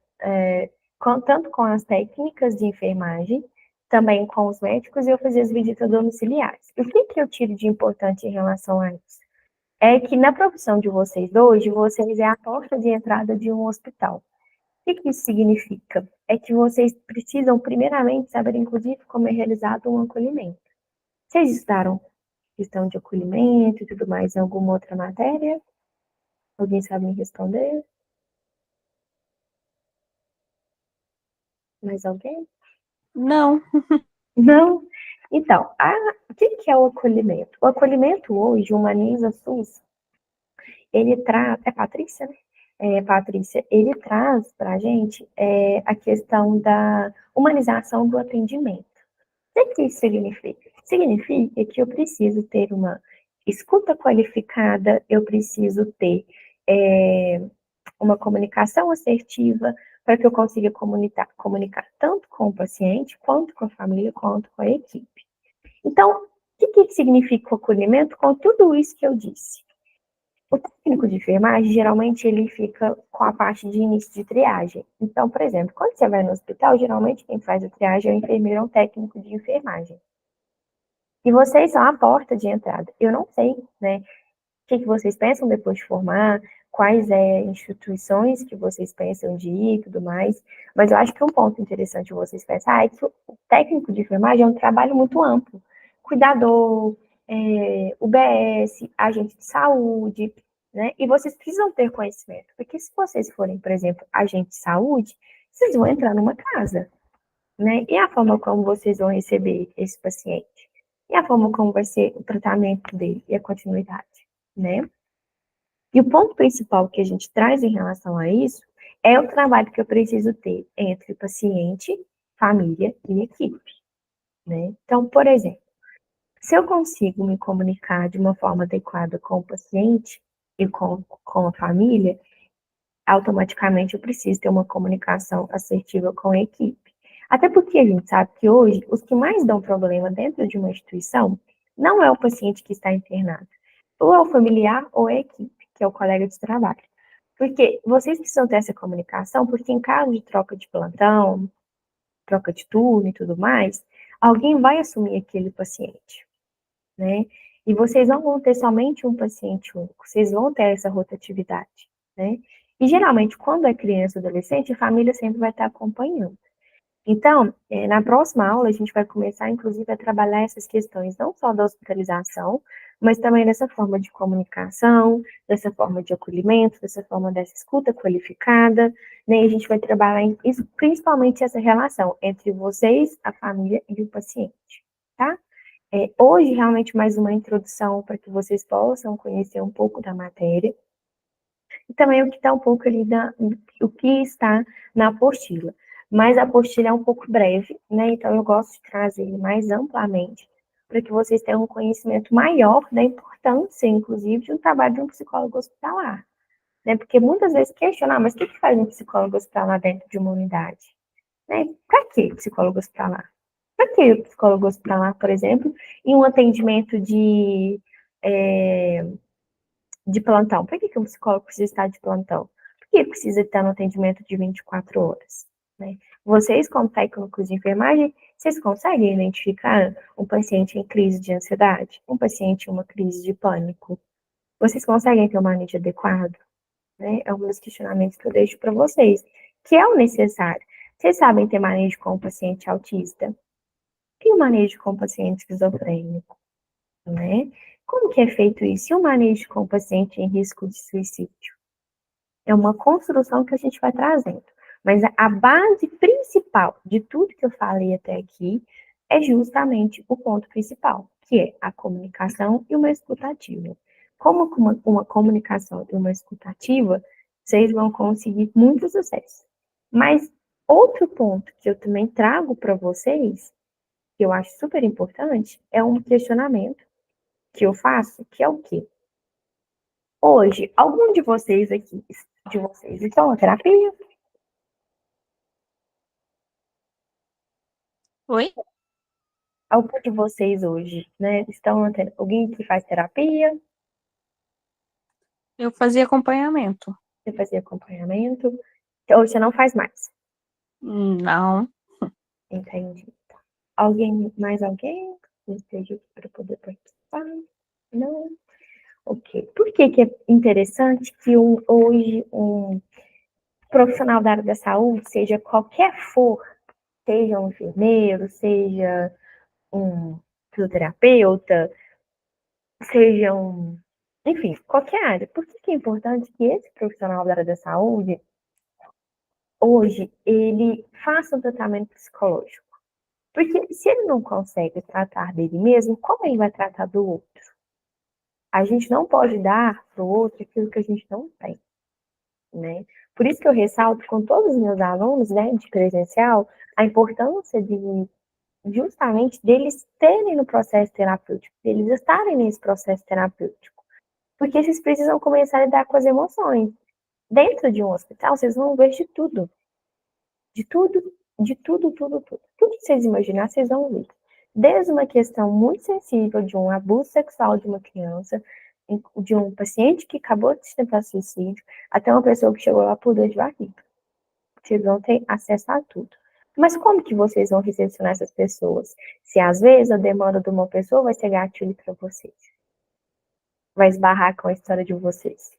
tanto com as técnicas de enfermagem, também com os médicos, e eu fazia as visitas domiciliares. O que eu tiro de importante em relação a isso? É que na profissão de vocês hoje, vocês é a porta de entrada de um hospital. O que isso significa? É que vocês precisam, primeiramente, saber, inclusive, como é realizado um acolhimento. Vocês estudaram questão de acolhimento e tudo mais em alguma outra matéria? Alguém sabe me responder? Mais alguém? Não. Não? Então, o que é o acolhimento? O acolhimento hoje, humaniza SUS, ele traz. É Patrícia, né? Patrícia, ele traz para a gente a questão da humanização do atendimento. O que isso significa? Significa que eu preciso ter uma escuta qualificada, eu preciso ter uma comunicação assertiva para que eu consiga comunicar tanto com o paciente, quanto com a família, quanto com a equipe. Então, o que significa o acolhimento com tudo isso que eu disse? O técnico de enfermagem, geralmente, ele fica com a parte de início de triagem. Então, por exemplo, quando você vai no hospital, geralmente quem faz a triagem é o enfermeiro ou o técnico de enfermagem. E vocês são a porta de entrada. Eu não sei, né, o que vocês pensam depois de formar, quais instituições que vocês pensam de ir e tudo mais, mas eu acho que um ponto interessante vocês pensar é que o técnico de enfermagem é um trabalho muito amplo. Cuidador, UBS, agente de saúde, né? E vocês precisam ter conhecimento, porque se vocês forem, por exemplo, agente de saúde, vocês vão entrar numa casa, né? E a forma como vocês vão receber esse paciente? E a forma como vai ser o tratamento dele e a continuidade, né? E o ponto principal que a gente traz em relação a isso é o trabalho que eu preciso ter entre paciente, família e equipe, né? Então, por exemplo, se eu consigo me comunicar de uma forma adequada com o paciente e com a família, automaticamente eu preciso ter uma comunicação assertiva com a equipe. Até porque a gente sabe que hoje, os que mais dão problema dentro de uma instituição não é o paciente que está internado, ou é o familiar ou é a equipe, que é o colega de trabalho. Porque vocês precisam ter essa comunicação, porque em caso de troca de plantão, troca de turno e tudo mais, alguém vai assumir aquele paciente, né? E vocês não vão ter somente um paciente único, vocês vão ter essa rotatividade, né? E geralmente, quando é criança ou adolescente, a família sempre vai estar acompanhando. Então, na próxima aula, a gente vai começar, inclusive, a trabalhar essas questões, não só da hospitalização, mas também dessa forma de comunicação, dessa forma de acolhimento, dessa forma dessa escuta qualificada, né? E a gente vai trabalhar principalmente essa relação entre vocês, a família e o paciente, tá? Hoje, realmente, mais uma introdução para que vocês possam conhecer um pouco da matéria, e também o que está um pouco ali, o que está na apostila. Mas a apostila é um pouco breve, né? Então eu gosto de trazer mais amplamente, para que vocês tenham um conhecimento maior da importância, inclusive, de um trabalho de um psicólogo hospitalar, né? Porque muitas vezes questionam, mas o que faz um psicólogo hospitalar dentro de uma unidade? Né? Para que psicólogo hospitalar? Para que o psicólogo hospitalar, por exemplo, em um atendimento de plantão? Por que um psicólogo precisa estar de plantão? Por que precisa estar no atendimento de 24 horas? Né? Vocês, como técnicos de enfermagem, vocês conseguem identificar um paciente em crise de ansiedade? Um paciente em uma crise de pânico? Vocês conseguem ter um manejo adequado? Né? É um dos questionamentos que eu deixo para vocês, que é o necessário. Vocês sabem ter manejo com o paciente autista? E o manejo com o paciente esquizofrênico, né? Como que é feito isso? E o manejo com o paciente em risco de suicídio? É uma construção que a gente vai trazendo. Mas a base principal de tudo que eu falei até aqui é justamente o ponto principal, que é a comunicação e uma escutativa. Como com uma comunicação e uma escutativa, vocês vão conseguir muito sucesso. Mas outro ponto que eu também trago para vocês, que eu acho super importante, é um questionamento que eu faço, que é o quê? Hoje, algum de vocês aqui, estão na terapia? Oi? Algum de vocês hoje, né, estão na terapia? Alguém que faz terapia? Eu fazia acompanhamento. Você fazia acompanhamento? Então, hoje você não faz mais. Não. Entendi. Alguém, mais alguém? Não esteja para poder participar? Não? Ok. Por que que é interessante que hoje um profissional da área da saúde, seja qualquer for, seja um enfermeiro, seja um fisioterapeuta, seja um, enfim, qualquer área. Por que que é importante que esse profissional da área da saúde, hoje, ele faça um tratamento psicológico? Porque se ele não consegue tratar dele mesmo, como ele vai tratar do outro? A gente não pode dar para o outro aquilo que a gente não tem, né? Por isso que eu ressalto com todos os meus alunos, né, de presencial, a importância de justamente deles terem no processo terapêutico, deles estarem nesse processo terapêutico. Porque vocês precisam começar a lidar com as emoções. Dentro de um hospital, vocês vão ver de tudo. De tudo, de tudo, tudo, tudo. Tudo que vocês imaginar, vocês vão ver. Desde uma questão muito sensível de um abuso sexual de uma criança, de um paciente que acabou de tentar suicídio, até uma pessoa que chegou lá por dor de barriga. Vocês vão ter acesso a tudo. Mas como que vocês vão recepcionar essas pessoas? Se às vezes a demanda de uma pessoa vai ser gatilho para vocês. Vai esbarrar com a história de vocês.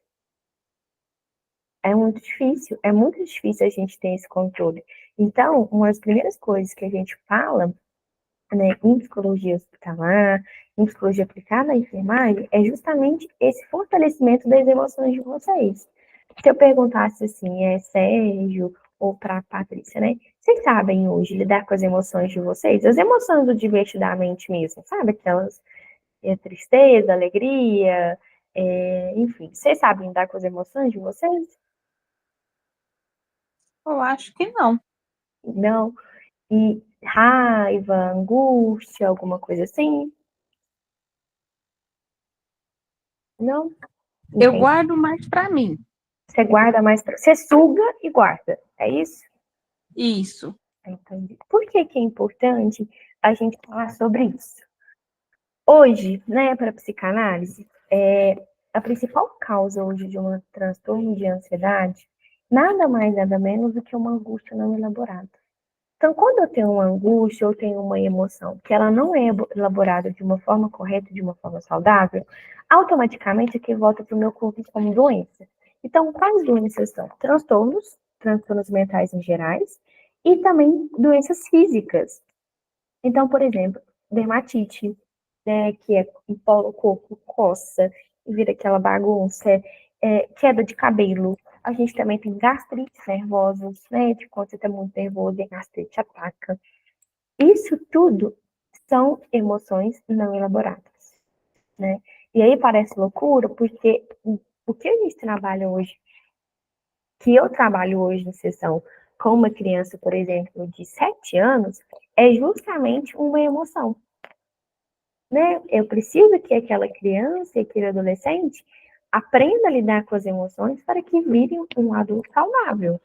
É muito difícil a gente ter esse controle. Então, uma das primeiras coisas que a gente fala, né, em psicologia hospitalar, em psicologia aplicada à enfermagem, é justamente esse fortalecimento das emoções de vocês. Se eu perguntasse assim, Sérgio ou para Patrícia, né? Vocês sabem hoje lidar com as emoções de vocês? As emoções do divertidamente mesmo, sabe? Aquelas tristeza, alegria, enfim. Vocês sabem lidar com as emoções de vocês? Eu acho que não. Não? E raiva, angústia, alguma coisa assim? Não? Eu Entendi. guardo mais para mim. Você guarda mais. Você suga e guarda, é isso? Isso. Entendi. Por que que é importante a gente falar sobre isso? Hoje, né, para psicanálise, a principal causa hoje de um transtorno de ansiedade, nada mais, nada menos do que uma angústia não elaborada. Então, quando eu tenho uma angústia, eu tenho uma emoção que ela não é elaborada de uma forma correta, de uma forma saudável, automaticamente aqui volta para o meu corpo como doença. Então, quais doenças são? Transtornos mentais em gerais, e também doenças físicas. Então, por exemplo, dermatite, né, que empola o corpo, coça, e vira aquela bagunça, queda de cabelo. A gente também tem gastrites nervosas, né, de quando você está muito nervoso e a gastrite ataca. Isso tudo são emoções não elaboradas, né? E aí parece loucura, porque o que a gente trabalha hoje, que eu trabalho hoje em sessão com uma criança, por exemplo, de 7 anos, é justamente uma emoção. Né? Eu preciso que aquela criança e aquele adolescente aprenda a lidar com as emoções para que virem um adulto saudável,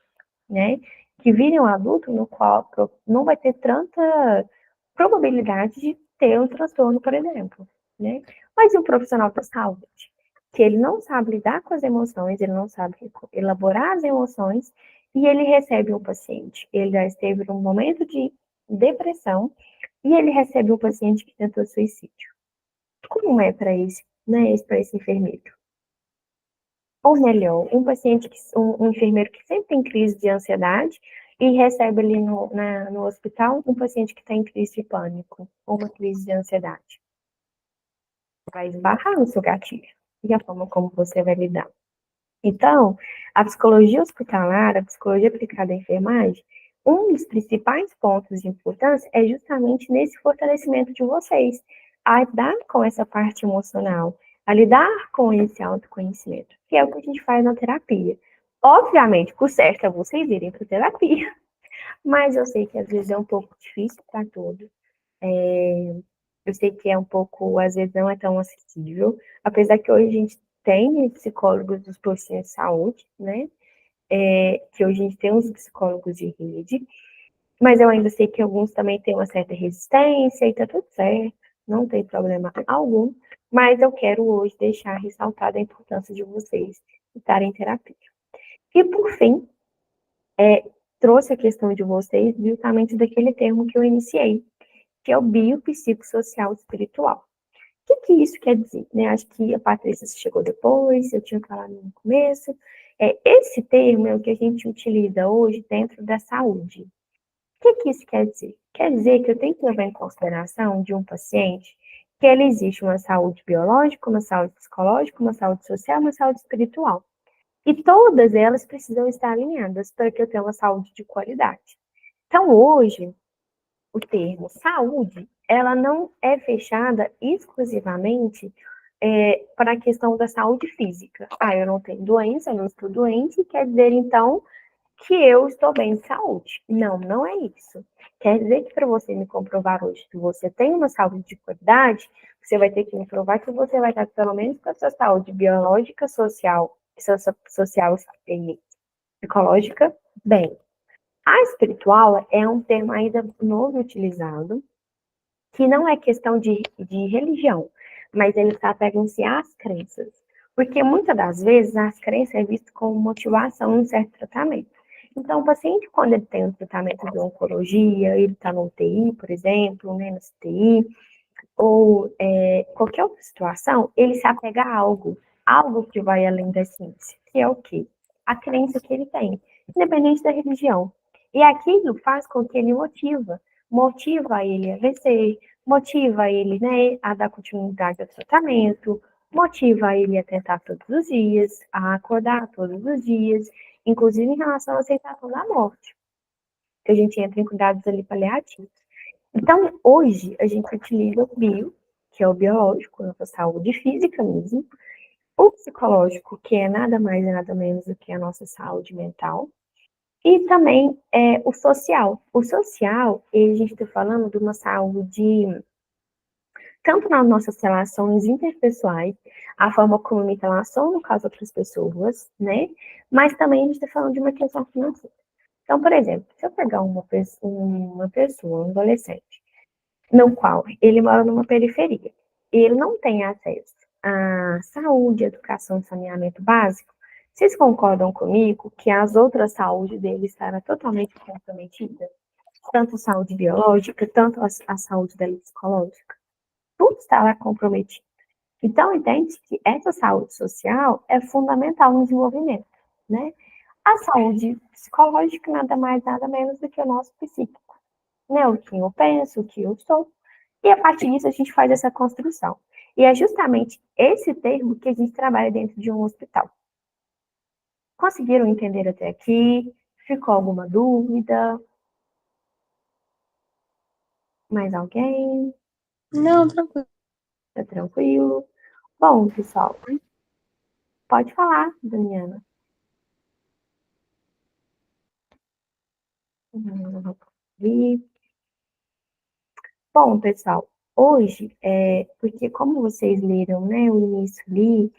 né? Que virem um adulto no qual não vai ter tanta probabilidade de ter um transtorno, por exemplo, né? Mas um profissional da saúde, que ele não sabe lidar com as emoções, ele não sabe elaborar as emoções, e ele recebe um paciente, ele já esteve num momento de depressão, e ele recebe um paciente que tentou suicídio. Como é para esse, né, para esse enfermeiro? Ou melhor, um enfermeiro que sempre tem crise de ansiedade e recebe ali no hospital um paciente que está em crise de pânico ou uma crise de ansiedade. Vai esbarrar no seu gatilho e a forma como você vai lidar. Então, a psicologia hospitalar, a psicologia aplicada à enfermagem, um dos principais pontos de importância é justamente nesse fortalecimento de vocês, a lidar com essa parte emocional, a lidar com esse autoconhecimento, que é o que a gente faz na terapia. Obviamente, o certo é vocês irem para terapia, mas eu sei que às vezes é um pouco difícil para todos. Eu sei que é um pouco, às vezes não é tão acessível, apesar que hoje a gente tem psicólogos dos postos de saúde, né? Que hoje a gente tem uns psicólogos de rede, mas eu ainda sei que alguns também têm uma certa resistência e tá tudo certo, não tem problema algum, mas eu quero hoje deixar ressaltada a importância de vocês estarem em terapia. E por fim, trouxe a questão de vocês justamente daquele termo que eu iniciei, que é o biopsicossocial espiritual. O que isso quer dizer? Né? Acho que a Patrícia chegou depois, eu tinha falado no começo. Esse termo é o que a gente utiliza hoje dentro da saúde. O que isso quer dizer? Quer dizer que eu tenho que levar em consideração de um paciente que ele existe uma saúde biológica, uma saúde psicológica, uma saúde social, uma saúde espiritual. E todas elas precisam estar alinhadas para que eu tenha uma saúde de qualidade. Então, hoje, o termo saúde, ela não é fechada exclusivamente para a questão da saúde física. Eu não tenho doença, eu não estou doente, quer dizer, então, que eu estou bem de saúde. Não, não é isso. Quer dizer que para você me comprovar hoje que você tem uma saúde de qualidade, você vai ter que me provar que você vai estar pelo menos com a sua saúde biológica, social e psicológica bem. A espiritual é um termo ainda novo utilizado, que não é questão de religião, mas ele está apegando-se às crenças. Porque muitas das vezes as crenças é visto como motivação em um certo tratamento. Então, o paciente, quando ele tem um tratamento de oncologia, ele está no UTI, por exemplo, né, no CTI, ou qualquer outra situação, ele se apega a algo que vai além da ciência, que é o quê? A crença que ele tem, independente da religião. E aquilo faz com que ele motiva ele a vencer, motiva ele, né, a dar continuidade ao tratamento, motiva ele a tentar todos os dias, a acordar todos os dias, inclusive em relação à aceitação da morte, que a gente entra em cuidados ali paliativos. Então, hoje, a gente utiliza o bio, que é o biológico, nossa saúde física mesmo, o psicológico, que é nada mais e nada menos do que a nossa saúde mental, e também o social. O social, a gente está falando de uma saúde, tanto nas nossas relações interpessoais, a forma como eu me relaciono com as outras pessoas, né? Mas também a gente está falando de uma questão financeira. Então, por exemplo, se eu pegar uma pessoa, um adolescente, no qual ele mora numa periferia, e ele não tem acesso à saúde, educação, saneamento básico, vocês concordam comigo que as outras saúdes dele estará totalmente comprometida? Tanto a saúde biológica, tanto a saúde dele psicológica. Tudo estará comprometido. Então, entende que essa saúde social é fundamental no desenvolvimento, né? A saúde psicológica nada mais, nada menos do que o nosso psíquico, né? O que eu penso, o que eu sou. E a partir disso a gente faz essa construção. E é justamente esse termo que a gente trabalha dentro de um hospital. Conseguiram entender até aqui? Ficou alguma dúvida? Mais alguém? Não, tranquilo. Tá tranquilo? Bom, pessoal, pode falar, Daniela. Bom, pessoal, hoje, porque como vocês leram, né, o início ali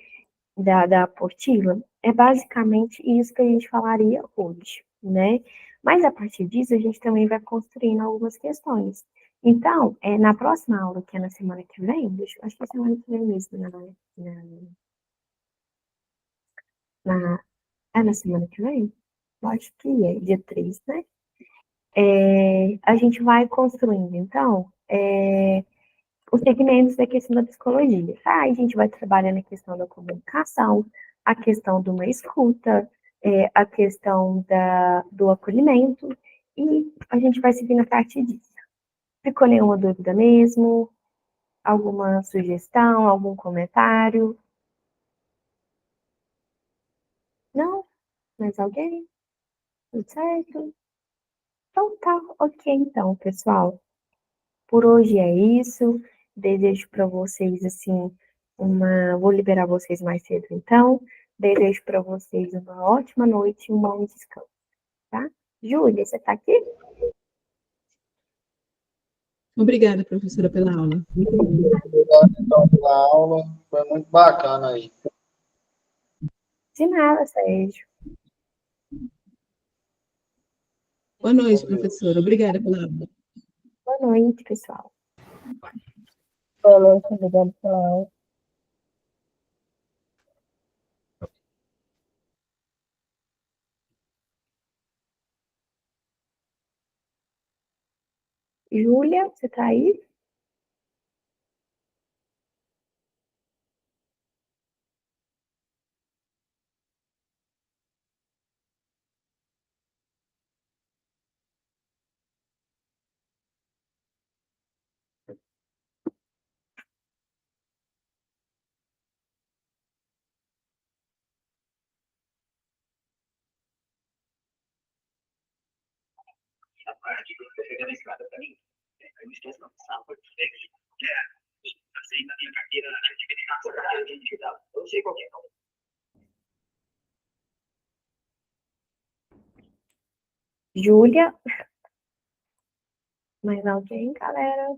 da apostila, é basicamente isso que a gente falaria hoje, né? Mas a partir disso, a gente também vai construindo algumas questões. Então, na próxima aula, que é na semana que vem, acho que é semana que vem mesmo, na semana que vem? Eu acho que é dia 3, né? A gente vai construindo, então, os segmentos da questão da psicologia. Tá? A gente vai trabalhando a questão da comunicação, a questão de uma escuta, a questão do acolhimento, E a gente vai seguindo a partir disso. Ficou nenhuma dúvida mesmo? Alguma sugestão, algum comentário? Não? Mais alguém? Tudo certo? Então tá, ok então, pessoal. Por hoje é isso. Desejo para vocês, assim, vou liberar vocês mais cedo, então. Desejo para vocês uma ótima noite e um bom descanso, tá? Júlia, você tá aqui? Obrigada, professora, pela aula. Muito bom. Obrigado, então, pela aula. Foi muito bacana aí. De nada, Sérgio. Boa noite, professora. Obrigada pela aula. Boa noite, pessoal. Boa noite, obrigada pela aula. Júlia, você tá aí? Júlia? Mais alguém, galera?